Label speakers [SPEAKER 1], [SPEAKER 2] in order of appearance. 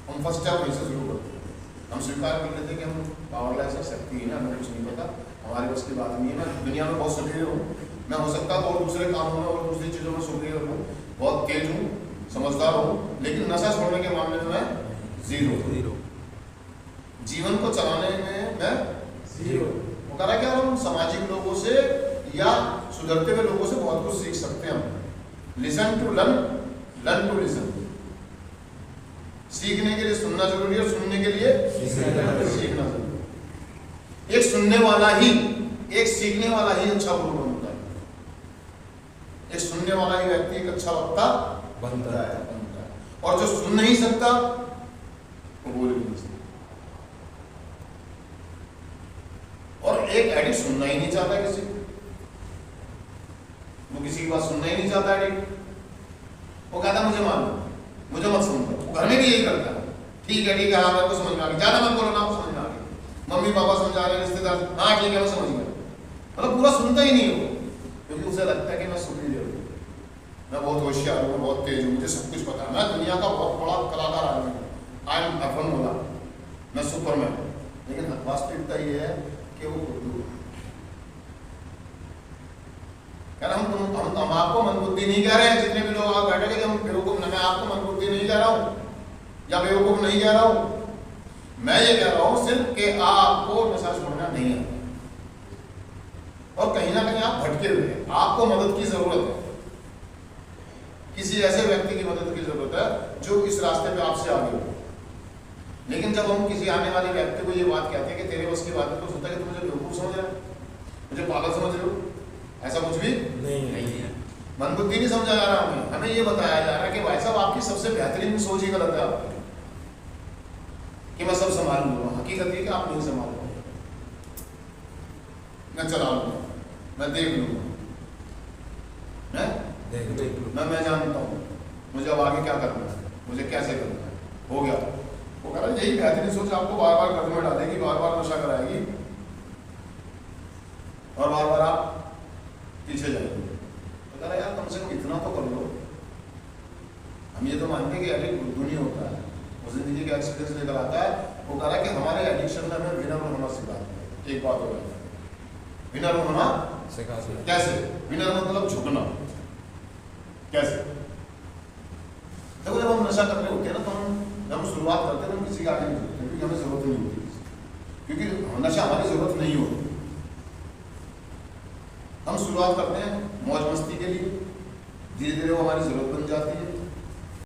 [SPEAKER 1] हम first step वहीं से शुरू करते हैं। हम स्वीकार कर लेते हैं कि हम पावरलेस है, शक्ति है, हमें कुछ नहीं पता, हमारे बस की बात नहीं है। मैं दुनिया में बहुत सक्रिय हूँ, मैं हो सकता है और दूसरे कामों में और दूसरी चीज़ों में सक्रिय हूँ, बहुत तेज हूँ, समझदार हूँ, लेकिन नशा छोड़ने के मामले में मैं जीरो। जीवन को चलाने में मैं जीरो। वो कह रहा है कि हम सामाजिक लोगों से या सुधरते हुए लोगों से बहुत कुछ सीख सकते हैं। हम listen to learn, learn to listen. सीखने के लिए सुनना जरूरी है और सुनने के लिए सीखना जरूरी है। एक सुनने वाला ही, एक सीखने वाला ही अच्छा गुरु बनता है। एक सुनने वाला ही व्यक्ति एक अच्छा वक्ता बनता है। और जो सुन नहीं सकता वो बोल भी नहीं सकता। और एक एडिक्ट सुनना ही नहीं चाहता किसी को, वो किसी की बात सुनना ही नहीं चाहता एडिक्ट। वो कहता मुझे मालूम, मुझे मत सुन। वो घर में भी यही करता है, ठीक है हाँ मेरे को समझ में आ गया, ज्यादा मत बोलो ना, समझ में आ गया, मम्मी पापा समझा रहे, रिश्तेदार हाँ ठीक है मैं समझ गया, मतलब पूरा सुनता ही नहीं हो, क्योंकि उसे लगता है कि मैं सुपीरियर हूँ, मैं बहुत होशियार हूँ, बहुत तेज हूँ, मुझे सब कुछ पता है, मैं दुनिया का बहुत बड़ा कलाकार आदमी हूँ, आई एम अपन बोला, मैं सुपरमैन। लेकिन वास्तविकता ये है कि वो बुद्धू है। हम आपको मंदबुद्धि नहीं कह रहे हैं, जितने भी लोग आप बैठे कि हम बेवकूफ, मैं आपको मंदबुद्धि नहीं कह रहा हूँ या बेवकूफ नहीं कह रहा हूँ, मैं ये कह रहा हूँ सिर्फ कि आपको नशा छोड़ना नहीं है और कहीं ना कहीं आप भटके हुए हैं, आपको मदद की जरूरत है, किसी ऐसे व्यक्ति की मदद की जरूरत है जो इस रास्ते पे आपसे आगे हो। लेकिन जब हम किसी आने वाले व्यक्ति को ये बात कहते हैं कि तेरे बस की बात है, तो सोचता है कि तुम मुझे बेवकूफ समझ रहे हो, मुझे पागल समझ रहे हो, ऐसा कुछ भी नहीं है। मंदबुद्धि नहीं समझा जा रहा हमें, हमें ये बताया जा रहा है कि भाई साहब आपकी सबसे बेहतरीन सोच ही गलत है आपकी, कि मैं सब संभाल लूंगा। हकीकत है कि आप नहीं संभाल पाओगे, मैं चला लूंगा, मैं देख लूंगा, मैं जानता हूँ मुझे अब आगे क्या करना है, मुझे कैसे करना है, हो गया। वो कह रहा है यही बेहतरीन सोच आपको बार बार कदम में डालेगी, बार बार नशा कराएगी और बार बार आप पीछे जाएंगे। तो कह रहा है यार कम से कम इतना तो कर लो। हम ये तो मानते हैं कि एडिक्ट बुद्धू नहीं होता है, वो जिंदगी का एक्सपीरियंस लेकर आता है। वो कह रहा है कि हमारे एडिक्शन में हमें विनम्र होना सिखाते हैं। एक बात हो गई, विनम्र होना सिखाते हैं। कैसे? विनम्र मतलब झुकना। कैसे? देखो जब हम नशा करने होते हैं ना, तो हम शुरुआत करते हैं, हम किसी के आगे नहीं झुकते क्योंकि हमें जरूरत नहीं होती, क्योंकि नशा हमारी जरूरत नहीं होती। हम शुरुआत करते हैं मौज मस्ती के लिए, धीरे धीरे वो हमारी जरूरत बन जाती है,